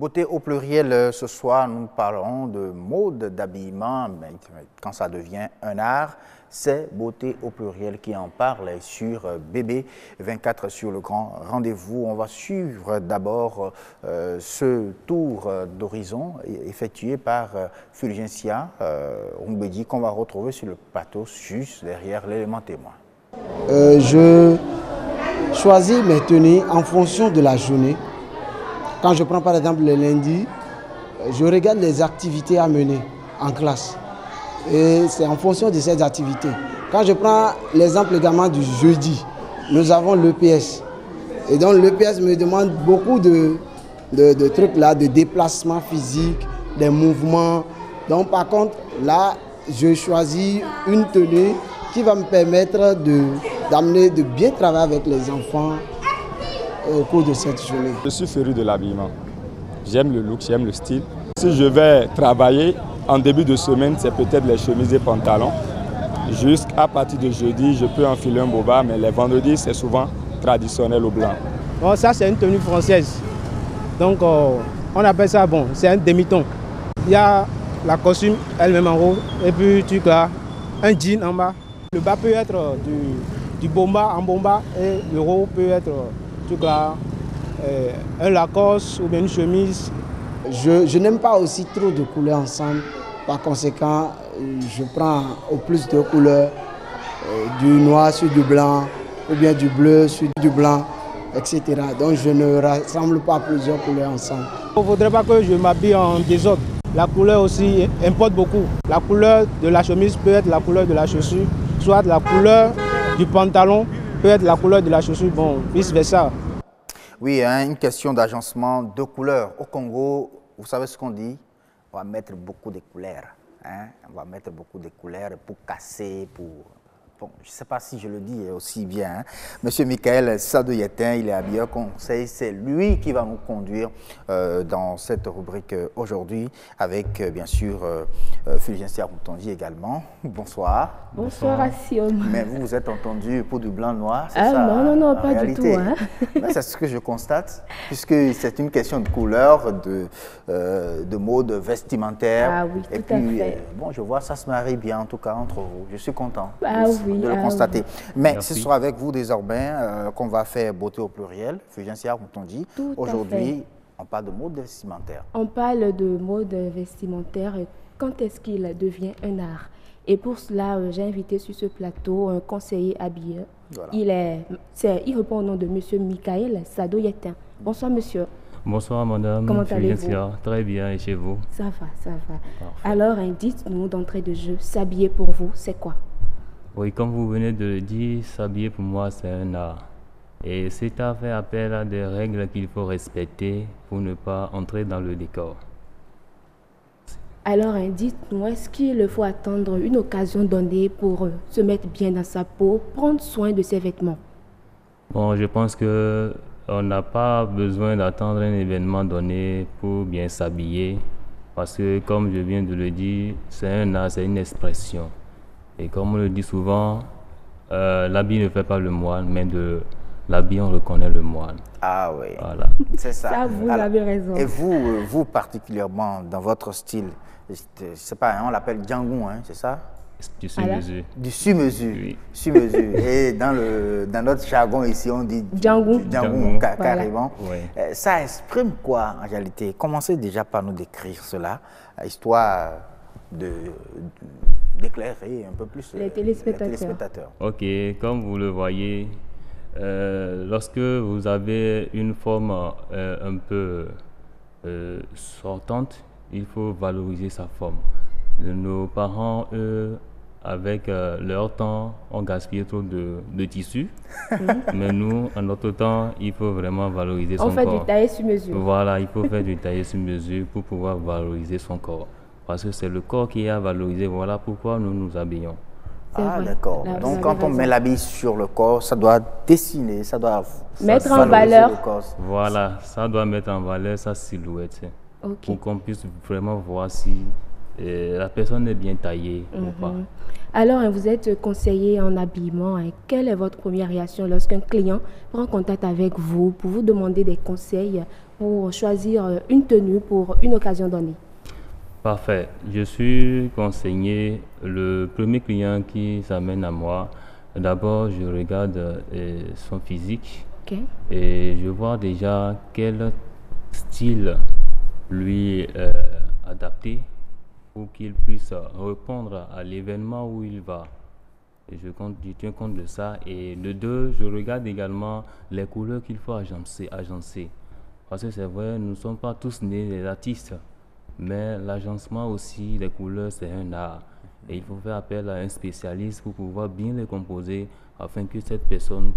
Beauté au pluriel, ce soir, nous parlerons de mode d'habillement, mais quand ça devient un art, c'est Beauté au pluriel qui en parle sur BB 24 sur le grand rendez-vous. On va suivre d'abord ce tour d'horizon effectué par Fulgencia Ombedi qu'on va retrouver sur le plateau juste derrière l'élément témoin. Je choisis mes tenues en fonction de la journée. Quand je prends par exemple le lundi, je regarde les activités à mener en classe. Et c'est en fonction de ces activités. Quand je prends l'exemple également du jeudi, nous avons l'EPS. Et donc l'EPS me demande beaucoup de trucs là, de déplacement physique, des mouvements. Donc par contre, là, je choisis une tenue qui va me permettre d'amener, de bien travailler avec les enfants au cours de cette journée. Je suis féru de l'habillement. J'aime le look, j'aime le style. Si je vais travailler, en début de semaine, c'est peut-être les chemises et pantalons. Jusqu'à partir de jeudi, je peux enfiler un boba, mais les vendredis, c'est souvent traditionnel au blanc. Bon, ça, c'est une tenue française. Donc, on appelle ça, bon, c'est un demi-ton. Il y a la costume elle-même en haut, et puis tu as un jean en bas. Le bas peut être du bomba en bomba, et le haut peut être un Lacoste ou bien une chemise. Je n'aime pas aussi trop de couleurs ensemble. Par conséquent, je prends au plus de couleurs, du noir sur du blanc, ou bien du bleu sur du blanc, etc. Donc je ne rassemble pas plusieurs couleurs ensemble. Il ne faudrait pas que je m'habille en désordre. La couleur aussi importe beaucoup. La couleur de la chemise peut être la couleur de la chaussure, soit la couleur du pantalon peut être la couleur de la chaussure, bon, vice versa. Oui, hein, une question d'agencement de couleurs. Au Congo, vous savez ce qu'on dit? On va mettre beaucoup de couleurs. Hein? On va mettre beaucoup de couleurs pour casser, pour... Bon, je ne sais pas si je le dis aussi bien. Hein? Monsieur Michael Sadoyetin, il est habillé conseil. C'est lui qui va nous conduire dans cette rubrique aujourd'hui avec, bien sûr, Fulgencia Ombedi également. Bonsoir. Bonsoir, Assiom. Mais vous êtes entendu pour du blanc-noir, c'est ça? Ça, non, pas réalité. Du tout. Hein? C'est ce que je constate, puisque c'est une question de couleur, de mode vestimentaire. Ah oui, et tout à fait. Bon, je vois, ça se marie bien, en tout cas, entre vous. Je suis content. Ah oui, de le constater. Oui. Mais Merci. ce sera avec vous désormais qu'on va faire Beauté au pluriel, Fulgencia Ombedi. Aujourd'hui, on parle de mode vestimentaire. On parle de mode vestimentaire. Quand est-ce qu'il devient un art? Et pour cela, j'ai invité sur ce plateau un conseiller habilleur. Voilà. Il répond au nom de monsieur Michael Sadoyetin. Bonsoir monsieur. Bonsoir madame. Comment allez-vous? Très bien, et chez vous? Ça va. Parfait. Alors, dites-nous d'entrée de jeu, s'habiller pour vous, c'est quoi? Oui, comme vous venez de le dire, s'habiller pour moi, c'est un art. Et cet art fait appel à des règles qu'il faut respecter pour ne pas entrer dans le décor. Alors, dites-nous, est-ce qu'il faut attendre une occasion donnée pour se mettre bien dans sa peau, prendre soin de ses vêtements? Bon, je pense qu'on n'a pas besoin d'attendre un événement donné pour bien s'habiller. Parce que, comme je viens de le dire, c'est un art, c'est une expression. Et comme on le dit souvent, l'habit ne fait pas le moine, mais de l'habit, on reconnaît le moine. Ah oui, voilà. C'est ça. Ça, vous avez raison. Et vous particulièrement, dans votre style, je ne sais pas, on l'appelle Django, hein, c'est ça? Du sur-mesure. Du sur-mesure. Oui. Sur-mesure. Et dans notre jargon ici, on dit Django. Django, carrément. Voilà. Ça exprime quoi en réalité? Commencez déjà par nous décrire cela, histoire d'éclairer un peu plus les téléspectateurs. Ok, comme vous le voyez, lorsque vous avez une forme un peu sortante, il faut valoriser sa forme. Nos parents, eux, avec leur temps, ont gaspillé trop de tissus. Mais nous, en notre temps, il faut vraiment valoriser son corps. On fait du taillé sur mesure. Voilà, il faut faire du taillé sur mesure pour pouvoir valoriser son corps. Parce que c'est le corps qui est à valoriser. Voilà pourquoi nous nous habillons. Ah, d'accord. Donc, quand on met l'habit sur le corps, ça doit dessiner, ça doit mettre en valeur. Voilà, ça doit mettre en valeur sa silhouette. Okay. Pour qu'on puisse vraiment voir si la personne est bien taillée ou pas. Alors, vous êtes conseiller en habillement. Quelle est votre première réaction lorsqu'un client prend contact avec vous pour vous demander des conseils pour choisir une tenue pour une occasion donnée? Parfait. Je suis conseiller. Le premier client qui s'amène à moi, d'abord, je regarde son physique et je vois déjà quel style lui adapter pour qu'il puisse répondre à l'événement où il va. Et je tiens compte de ça. Et de deux, je regarde également les couleurs qu'il faut agencer. Parce que c'est vrai, nous ne sommes pas tous nés des artistes. Mais l'agencement aussi des couleurs, c'est un art. Et il faut faire appel à un spécialiste pour pouvoir bien les composer afin que cette personne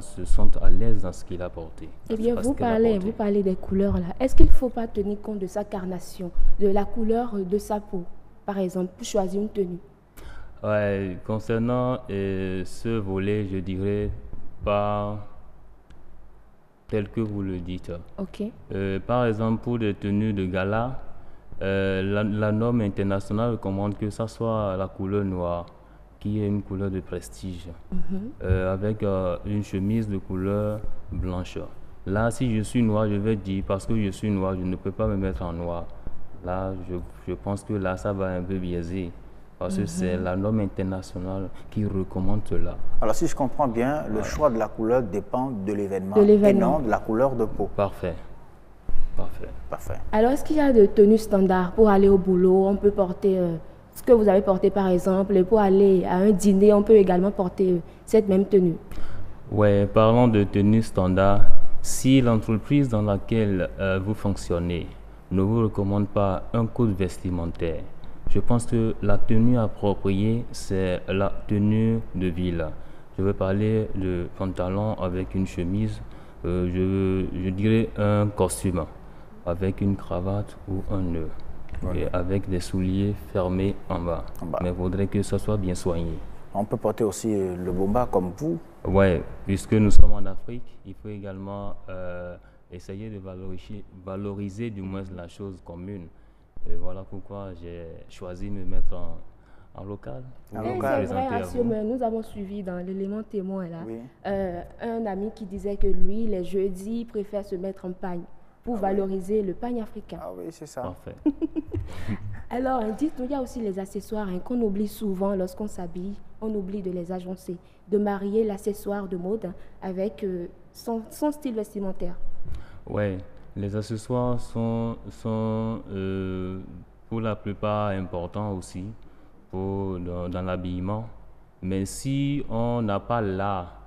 se sente à l'aise dans ce qu'il a porté. Eh bien, vous parlez des couleurs là. Est-ce qu'il ne faut pas tenir compte de sa carnation, de la couleur de sa peau, par exemple, pour choisir une tenue? Ouais, concernant ce volet, je dirais pas tel que vous le dites. Ok. Par exemple, pour des tenues de gala, la norme internationale recommande que ça soit la couleur noire, qui est une couleur de prestige, avec une chemise de couleur blanche. Là, si je suis noir, je vais dire, parce que je suis noir, je ne peux pas me mettre en noir. Là, je pense que là, ça va un peu biaiser, parce que c'est la norme internationale qui recommande cela. Alors, si je comprends bien, le choix de la couleur dépend de l'événement et non de la couleur de peau. Parfait. Alors, est-ce qu'il y a de tenues standards pour aller au boulot? On peut porter ce que vous avez porté, par exemple, et pour aller à un dîner, on peut également porter cette même tenue. Oui, parlons de tenues standards. Si l'entreprise dans laquelle vous fonctionnez ne vous recommande pas un code vestimentaire, je pense que la tenue appropriée, c'est la tenue de ville. Je vais parler de pantalon avec une chemise, je dirais un costume avec une cravate ou un nœud, et avec des souliers fermés en bas. Mais il faudrait que ça soit bien soigné. On peut porter aussi le bomba comme vous. Oui, puisque nous sommes en Afrique, il faut également essayer de valoriser du moins la chose commune. Et voilà pourquoi j'ai choisi de me mettre en local. C'est vrai, Assio, nous avons suivi dans l'élément témoin là, un ami qui disait que lui, les jeudis, il préfère se mettre en pagne pour valoriser le pagne africain. Ah oui, c'est ça. Parfait. Alors, dites-nous, il y a aussi les accessoires qu'on oublie souvent lorsqu'on s'habille, on oublie de les agencer, de marier l'accessoire de mode avec son style vestimentaire. Oui, les accessoires sont pour la plupart importants aussi dans l'habillement. Mais si on n'a pas l'art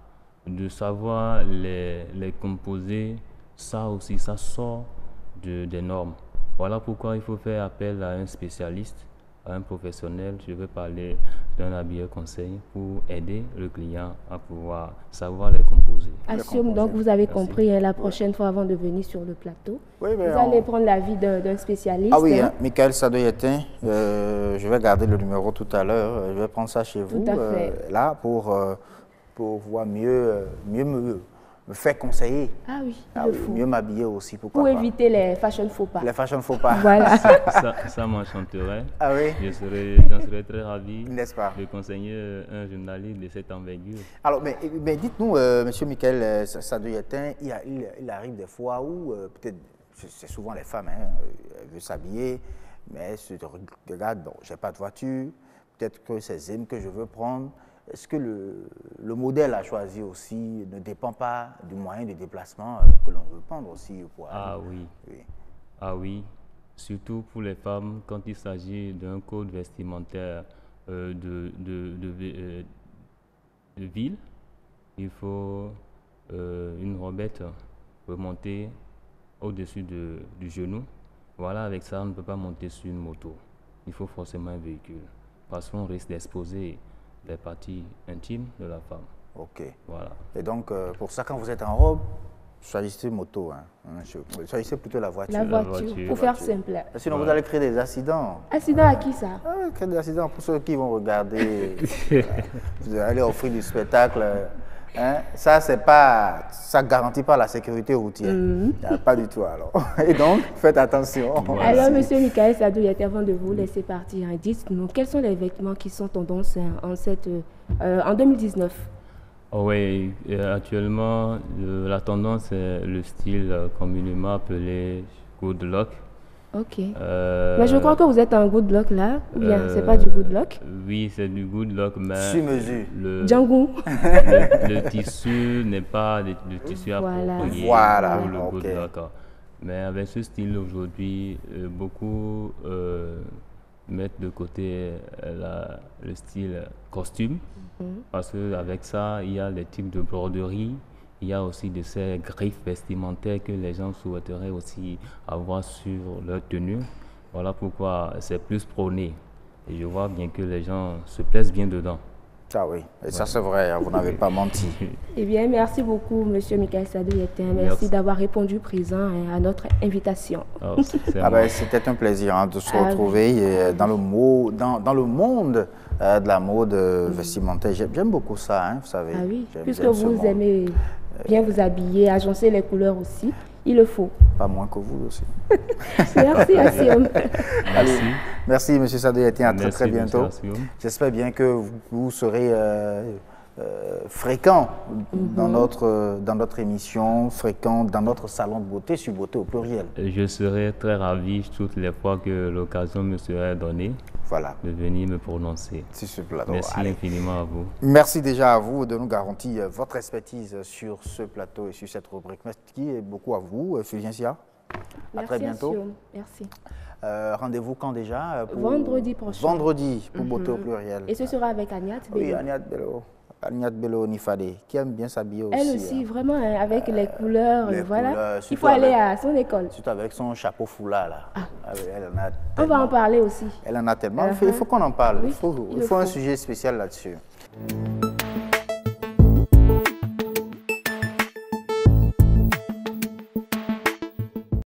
de savoir les composer, ça aussi, ça sort des normes. Voilà pourquoi il faut faire appel à un spécialiste, à un professionnel. Je vais parler d'un habilleur conseil pour aider le client à pouvoir savoir les composer. Assume, donc vous avez compris, la prochaine fois avant de venir sur le plateau, vous allez prendre l'avis d'un spécialiste. Ah oui, Michael Sadoyetin, je vais garder le numéro tout à l'heure, je vais prendre ça chez vous, là, pour pouvoir mieux me faire conseiller. Ah oui, mieux m'habiller aussi, pourquoi pour pas. éviter les fashion faux pas. Les fashion faux pas. Voilà. Ça m'enchanterait. Ah oui. J'en serais très ravi. N'est-ce pas? De conseiller un journaliste de cette envergure. Alors, mais dites-nous, Monsieur Michael Sadoyetin, il arrive des fois où, peut-être, c'est souvent les femmes, elles veulent s'habiller, mais elles se regardent, bon, j'ai pas de voiture, peut-être que c'est Zim que je veux prendre. Est-ce que le modèle à choisir aussi ne dépend pas du moyen de déplacement que l'on veut prendre aussi pour aller? Ah oui, surtout pour les femmes, quand il s'agit d'un code vestimentaire de ville, il faut une robette remontée au-dessus du genou. Voilà, avec ça, on ne peut pas monter sur une moto. Il faut forcément un véhicule, parce qu'on risque d'exposer les parties intimes de la femme. Ok. Voilà. Et donc, pour ça, quand vous êtes en robe, choisissez moto. Choisissez plutôt la voiture. La voiture, pour faire simple. Sinon, vous allez créer des accidents. Accidents à qui ça? Créer des accidents pour ceux qui vont regarder. Vous allez offrir du spectacle. Ça, ça garantit pas la sécurité routière. Pas du tout, alors. Et donc, faites attention. Voilà. Alors, Monsieur Michael Sadoyetin, avant de vous laisser partir, dites-nous, quels sont les vêtements qui sont tendance en 2019? Oh oui, actuellement, la tendance est le style communément appelé good luck. Ok. Mais je crois que vous êtes un good luck là, ou bien c'est pas du good luck? Oui, c'est du good luck, mais sur mesure. Django. Le tissu n'est pas le tissu approprié Voilà. pour le good luck. Mais avec ce style aujourd'hui, beaucoup mettre de côté le style costume, parce qu'avec ça, il y a les types de broderie, il y a aussi de ces griffes vestimentaires que les gens souhaiteraient aussi avoir sur leur tenue. Voilà pourquoi c'est plus prôné. Et je vois bien que les gens se plaisent bien dedans. Ah oui, et ça c'est vrai, vous n'avez pas menti. Eh bien, merci beaucoup, Monsieur Michael Sadou Yetin. Merci d'avoir répondu présent à notre invitation. C'était un plaisir de se retrouver dans le monde de la mode vestimentaire. J'aime beaucoup ça, vous savez. Ah oui, puisque vous aimez bien vous habiller, agencer les couleurs aussi. Il le faut. Pas moins que vous aussi. Merci, Assiom. Merci, M. Sadou Yetin. À très bientôt. J'espère bien que vous serez fréquent dans notre émission, fréquent dans notre salon de beauté, sur Beauté au pluriel. Je serai très ravi toutes les fois que l'occasion me sera donnée. Voilà. De venir me prononcer. Merci infiniment à vous. Merci déjà à vous de nous garantir votre expertise sur ce plateau et sur cette rubrique. Merci beaucoup à vous, Fulgien Sia. À très bientôt. Merci. Rendez-vous quand déjà Vendredi prochain. Vendredi pour Beauté au pluriel. Et ce sera avec Agnat Bello. Oui, Agnat Bello. Agnat Bello Nifade, qui aime bien s'habiller aussi. Elle aussi, vraiment, avec les couleurs, voilà. Il faut aller à son école. Surtout avec son chapeau foulard, là. On va en parler aussi. Elle en a tellement. Il faut qu'on en parle. Il faut un sujet spécial là-dessus.